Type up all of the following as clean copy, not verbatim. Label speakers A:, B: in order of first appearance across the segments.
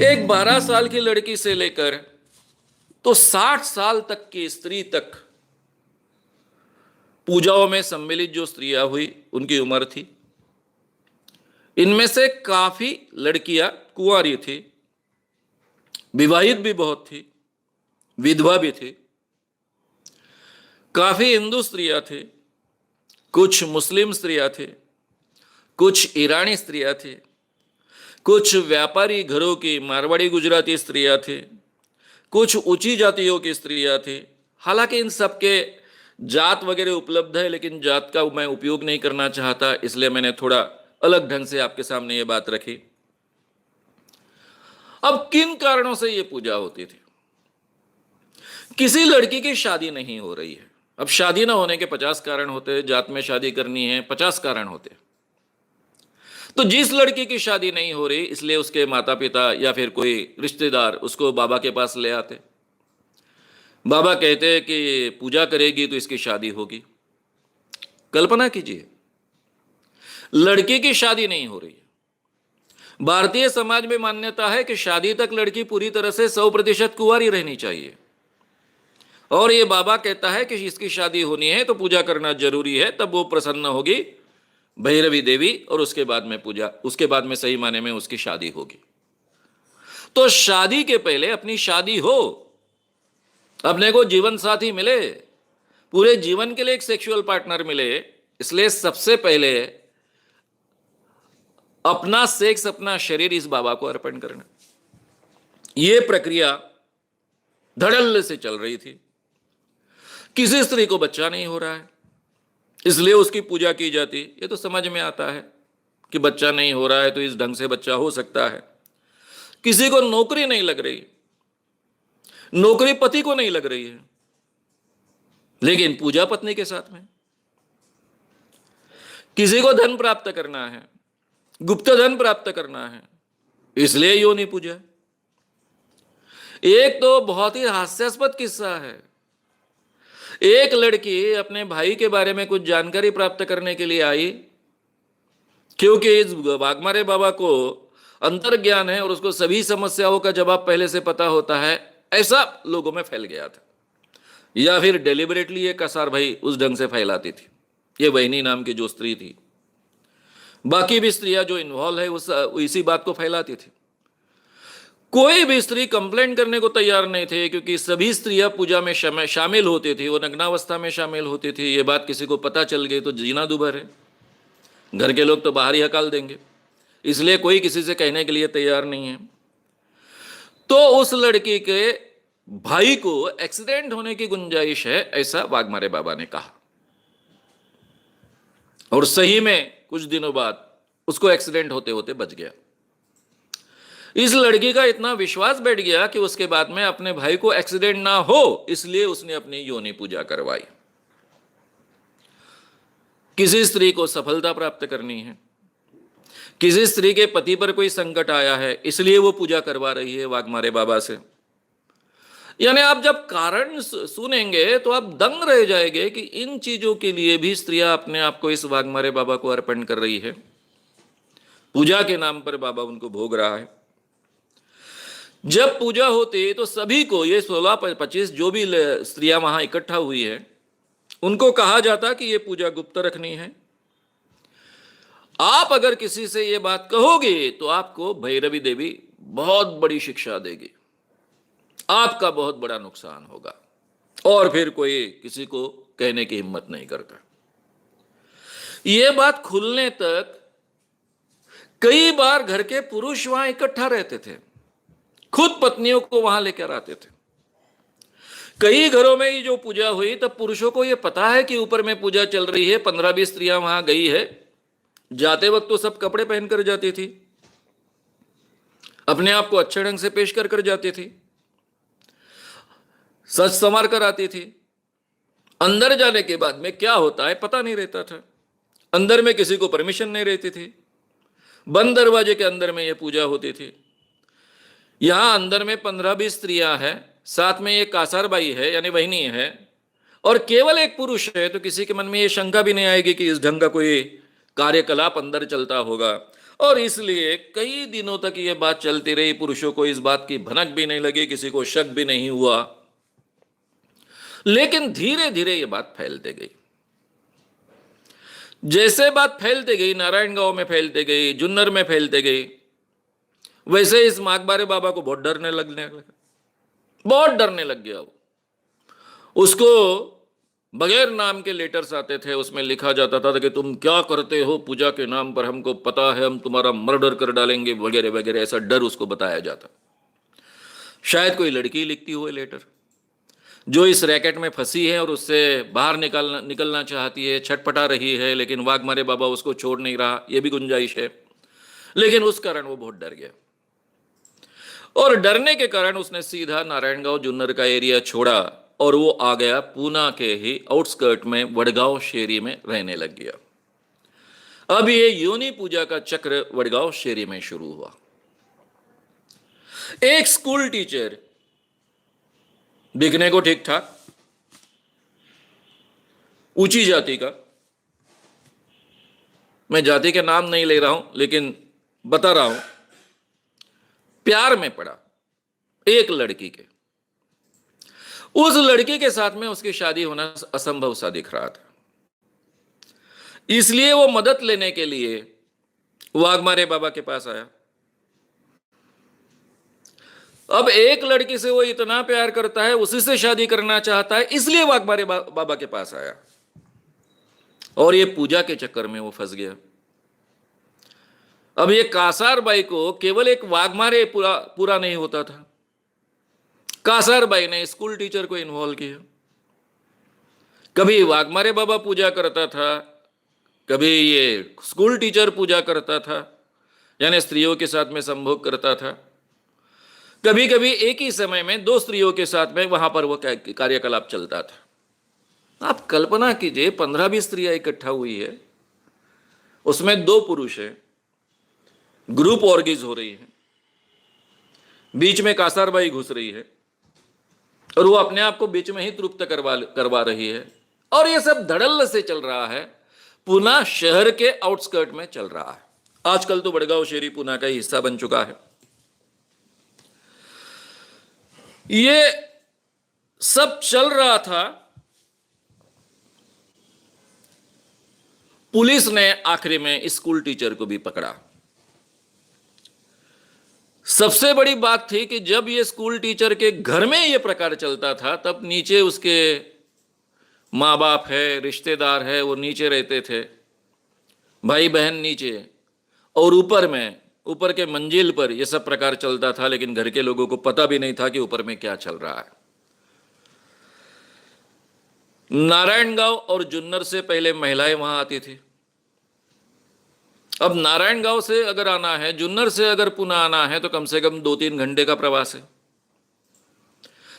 A: एक 12 साल की लड़की से लेकर तो 60 साल तक की स्त्री तक पूजाओं में सम्मिलित जो स्त्रियां हुई उनकी उम्र थी। इनमें से काफी लड़कियां कुंवारी थी, विवाहित भी बहुत थी, विधवा भी थी। काफी हिंदू स्त्रियां थे, कुछ मुस्लिम स्त्रियां थे, कुछ ईरानी स्त्रियां थी, कुछ व्यापारी घरों की मारवाड़ी गुजराती स्त्रियां थे, कुछ ऊंची जातियों की स्त्रियां थी। हालांकि इन सब के जात वगैरह उपलब्ध है, लेकिन जात का मैं उपयोग नहीं करना चाहता, इसलिए मैंने थोड़ा अलग ढंग से आपके सामने ये बात रखी। अब किन कारणों से ये पूजा होती थी? किसी लड़की की शादी नहीं हो रही है। अब शादी ना होने के 50 कारण होते हैं, जात में शादी करनी है 50 कारण होते हैं। तो जिस लड़की की शादी नहीं हो रही, इसलिए उसके माता पिता या फिर कोई रिश्तेदार उसको बाबा के पास ले आते। बाबा कहते हैं कि पूजा करेगी तो इसकी शादी होगी। कल्पना कीजिए, लड़की की शादी नहीं हो रही है। भारतीय समाज में मान्यता है कि शादी तक लड़की पूरी तरह से 100% कुंवारी रहनी चाहिए, और ये बाबा कहता है कि इसकी शादी होनी है तो पूजा करना जरूरी है, तब वो प्रसन्न होगी भैरवी देवी, और उसके बाद में पूजा, उसके बाद में सही माने में उसकी शादी होगी। तो शादी के पहले अपनी शादी हो, अपने को जीवन साथी मिले, पूरे जीवन के लिए एक सेक्सुअल पार्टनर मिले, इसलिए सबसे पहले अपना सेक्स, अपना शरीर इस बाबा को अर्पण करना। यह प्रक्रिया धड़ल्ले से चल रही थी। किसी स्त्री को बच्चा नहीं हो रहा है, इसलिए उसकी पूजा की जाती। ये तो समझ में आता है कि बच्चा नहीं हो रहा है तो इस ढंग से बच्चा हो सकता है। किसी को नौकरी नहीं लग रही, नौकरी पति को नहीं लग रही है, लेकिन पूजा पत्नी के साथ में। किसी को धन प्राप्त करना है, गुप्त धन प्राप्त करना है, इसलिए योनि पूजा। एक तो बहुत ही हास्यास्पद किस्सा है। एक लड़की अपने भाई के बारे में कुछ जानकारी प्राप्त करने के लिए आई, क्योंकि इस वाघमारे बाबा को अंतर्ज्ञान है और उसको सभी समस्याओं का जवाब पहले से पता होता है, ऐसा लोगों में फैल गया था। या फिर डेलिबरेटली ये कसार भाई उस ढंग से फैलाती थी। ये वहनी नाम की जो स्त्री थी, बाकी भी स्त्रियां जो इन्वॉल्व है उस इसी बात को फैलाती थी। कोई भी स्त्री कंप्लेंट करने को तैयार नहीं थे, क्योंकि सभी स्त्रियां पूजा में शामिल होती थी, वो नग्नावस्था में शामिल होती थी। ये बात किसी को पता चल गई तो जीना दुभर है, घर के लोग तो बाहर ही हकाल देंगे, इसलिए कोई किसी से कहने के लिए तैयार नहीं है। तो उस लड़की के भाई को एक्सीडेंट होने की गुंजाइश है, ऐसा वाघमारे बाबा ने कहा। और सही में कुछ दिनों बाद उसको एक्सीडेंट होते होते बच गया। इस लड़की का इतना विश्वास बैठ गया कि उसके बाद में अपने भाई को एक्सीडेंट ना हो, इसलिए उसने अपनी योनि पूजा करवाई। किसी स्त्री को सफलता प्राप्त करनी है, किसी स्त्री के पति पर कोई संकट आया है, इसलिए वो पूजा करवा रही है वाघमारे बाबा से। यानी आप जब कारण सुनेंगे तो आप दंग रह जाएंगे कि इन चीजों के लिए भी स्त्रियां अपने आप को इस वाघमारे बाबा को अर्पण कर रही है। पूजा के नाम पर बाबा उनको भोग रहा है। जब पूजा होती तो सभी को, ये 16-25 जो भी स्त्रियां वहां इकट्ठा हुई है, उनको कहा जाता कि ये पूजा गुप्त रखनी है। आप अगर किसी से ये बात कहोगे तो आपको भैरवी देवी बहुत बड़ी शिक्षा देगी, आपका बहुत बड़ा नुकसान होगा, और फिर कोई किसी को कहने की हिम्मत नहीं करता। यह बात खुलने तक कई बार घर के पुरुष वहां इकट्ठा रहते थे, खुद पत्नियों को वहां लेकर आते थे। कई घरों में ये जो पूजा हुई तब पुरुषों को यह पता है कि ऊपर में पूजा चल रही है, 15-20 स्त्रियां वहां गई है। जाते वक्त तो सब कपड़े पहनकर जाती थी, अपने आप को अच्छे ढंग से पेश कर जाती थी, सच संवार कर आती थी। अंदर जाने के बाद में क्या होता है पता नहीं रहता था। अंदर में किसी को परमिशन नहीं रहती थी, बंद दरवाजे के अंदर में यह पूजा होती थी। यहां अंदर में 15-20 स्त्रियां हैं, साथ में एक कासारबाई है यानी वहनी है, और केवल एक पुरुष है, तो किसी के मन में यह शंका भी नहीं आएगी कि इस ढंग का कोई कार्यकलाप अंदर चलता होगा। और इसलिए कई दिनों तक ये बात चलती रही, पुरुषों को इस बात की भनक भी नहीं लगी, किसी को शक भी नहीं हुआ। लेकिन धीरे धीरे ये बात फैलती गई। जैसे बात फैलती गई, नारायण गांव में फैलती गई, जुन्नर में फैलती गई, वैसे इस माकबारे बाबा को बहुत डरने लगने लगा, बहुत डरने लग गया वो। उसको बगैर नाम के लेटर्स आते थे, उसमें लिखा जाता था कि तुम क्या करते हो पूजा के नाम पर, हमको पता है, हम तुम्हारा मर्डर कर डालेंगे, वगैरह वगैरह, ऐसा डर उसको बताया जाता। शायद कोई लड़की लिखती हुए लेटर, जो इस रैकेट में फंसी है और उससे बाहर निकलना चाहती है, छटपटा रही है, लेकिन वाघमारे बाबा उसको छोड़ नहीं रहा, यह भी गुंजाइश है। लेकिन उस कारण वो बहुत डर गया, और डरने के कारण उसने सीधा नारायणगांव जुन्नर का एरिया छोड़ा और वो आ गया पूना के ही आउटस्कर्ट में वडगांव शेरी में रहने लग गया। अब ये योनि पूजा का चक्र वडगांव शेरी में शुरू हुआ। एक स्कूल टीचर, दिखने को ठीक ठाक, ऊंची जाति का, मैं जाति के नाम नहीं ले रहा हूं लेकिन बता रहा हूं, प्यार में पड़ा एक लड़की के। उस लड़की के साथ में उसकी शादी होना असंभव सा दिख रहा था, इसलिए वो मदद लेने के लिए वाघमारे बाबा के पास आया। अब एक लड़की से वो इतना प्यार करता है, उसी से शादी करना चाहता है, इसलिए वाघमारे बाबा के पास आया, और ये पूजा के चक्कर में वो फंस गया। अब ये कासार बाई को केवल एक वाघमारे पूरा नहीं होता था, कासार बाई ने स्कूल टीचर को इन्वॉल्व किया। कभी वाघमारे बाबा पूजा करता था, कभी ये स्कूल टीचर पूजा करता था, यानी स्त्रियों के साथ में संभोग करता था। कभी कभी एक ही समय में दो स्त्रियों के साथ में वहां पर वो कार्यकलाप चलता था। आप कल्पना कीजिए, 15-20 स्त्रियां इकट्ठा हुई है, उसमें 2 पुरुष है, ग्रुप ऑर्गेज हो रही है, बीच में कासारबाई घुस रही है और वो अपने आप को बीच में ही तृप्त करवा रही है, और ये सब धड़ल्ले से चल रहा है, पूना शहर के आउटस्कर्ट में चल रहा है। आजकल तो वडगांव शेरी पूना का ही हिस्सा बन चुका है। ये सब चल रहा था। पुलिस ने आखिरी में स्कूल टीचर को भी पकड़ा। सबसे बड़ी बात थी कि जब ये स्कूल टीचर के घर में ये प्रकार चलता था, तब नीचे उसके माँ बाप है, रिश्तेदार है, वो नीचे रहते थे, भाई बहन नीचे, और ऊपर के मंजिल पर यह सब प्रकार चलता था, लेकिन घर के लोगों को पता भी नहीं था कि ऊपर में क्या चल रहा है। नारायणगांव और जुन्नर से पहले महिलाएं वहां आती थी। अब नारायणगांव से अगर आना है, जुन्नर से अगर पुनः आना है, तो कम से कम 2-3 घंटे का प्रवास है।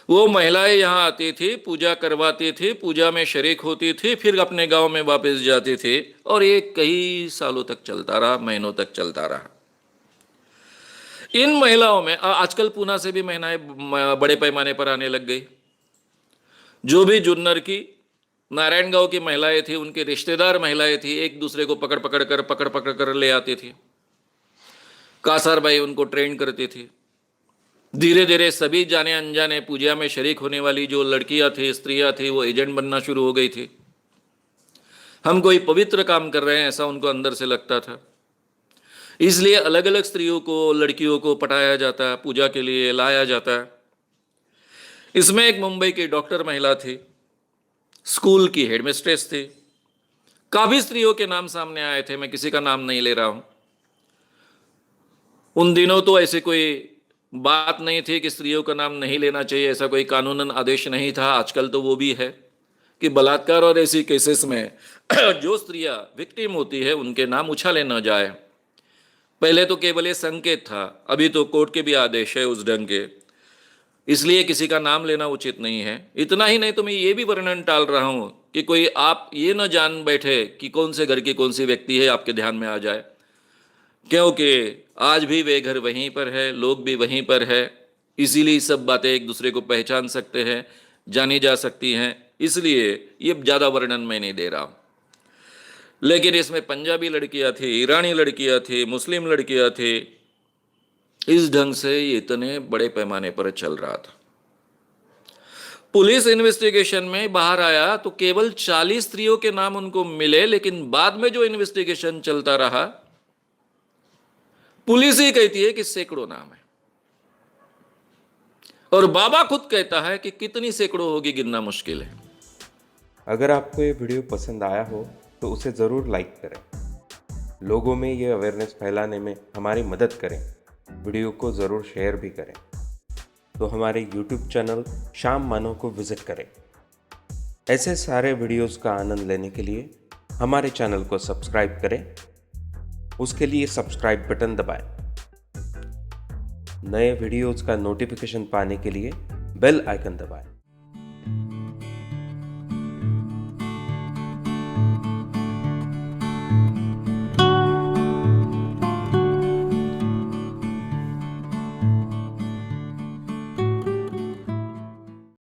A: वो महिलाएं यहां आती थी, पूजा करवाती थी, पूजा में शरीक होती थी, फिर अपने गांव में वापस जाती थी, और ये कई सालों तक चलता रहा, महीनों तक चलता रहा। इन महिलाओं में आजकल पूना से भी महिलाएं बड़े पैमाने पर आने लग गई। जो भी जुन्नर की, नारायणगांव की महिलाएं थी, उनके रिश्तेदार महिलाएं थी, एक दूसरे को पकड़ पकड़ कर ले आती थी। कासारबाई उनको ट्रेन करती थी। धीरे धीरे सभी जाने अनजाने पूजा में शरीक होने वाली जो लड़कियां थी, स्त्रियां थी, वो एजेंट बनना शुरू हो गई थी। हम कोई पवित्र काम कर रहे हैं ऐसा उनको अंदर से लगता था, इसलिए अलग अलग स्त्रियों को, लड़कियों को पटाया जाता, पूजा के लिए लाया जाता। इसमें एक मुंबई की डॉक्टर महिला थी, स्कूल की हेडमिस्ट्रेस थी, काफी स्त्रियों के नाम सामने आए थे, मैं किसी का नाम नहीं ले रहा हूं। उन दिनों तो ऐसे कोई बात नहीं थी कि स्त्रियों का नाम नहीं लेना चाहिए, ऐसा कोई कानूनन आदेश नहीं था। आजकल तो वो भी है कि बलात्कार और ऐसी केसेस में जो स्त्रियां विक्टिम होती है उनके नाम उछाले न जाए। पहले तो केवल ये संकेत था, अभी तो कोर्ट के भी आदेश है उस ढंग के, इसलिए किसी का नाम लेना उचित नहीं है। इतना ही नहीं तो मैं ये भी वर्णन टाल रहा हूं कि कोई आप ये न जान बैठे कि कौन से घर की कौन सी व्यक्ति है, आपके ध्यान में आ जाए, क्योंकि आज भी वे घर वहीं पर है, लोग भी वहीं पर है, इसीलिए सब बातें एक दूसरे को पहचान सकते हैं, जानी जा सकती हैं, इसलिए ये ज़्यादा वर्णन मैं नहीं दे रहा हूं। लेकिन इसमें पंजाबी लड़कियां थी, ईरानी लड़कियां थी, मुस्लिम लड़कियां थी। इस ढंग से ये इतने बड़े पैमाने पर चल रहा था। पुलिस इन्वेस्टिगेशन में बाहर आया तो केवल 40 स्त्रियों के नाम उनको मिले, लेकिन बाद में जो इन्वेस्टिगेशन चलता रहा, पुलिस ही कहती है कि सैकड़ों नाम है। और बाबा खुद कहता है कि कितनी सैकड़ों होगी गिनना मुश्किल है।
B: अगर आपको ये वीडियो पसंद आया हो तो उसे ज़रूर लाइक करें, लोगों में ये अवेयरनेस फैलाने में हमारी मदद करें। वीडियो को ज़रूर शेयर भी करें। तो हमारे YouTube चैनल शाम मानो को विज़िट करें। ऐसे सारे वीडियोस का आनंद लेने के लिए हमारे चैनल को सब्सक्राइब करें। उसके लिए सब्सक्राइब बटन दबाएं। नए वीडियोस का नोटिफिकेशन पाने के लिए बेल आइकन दबाएं।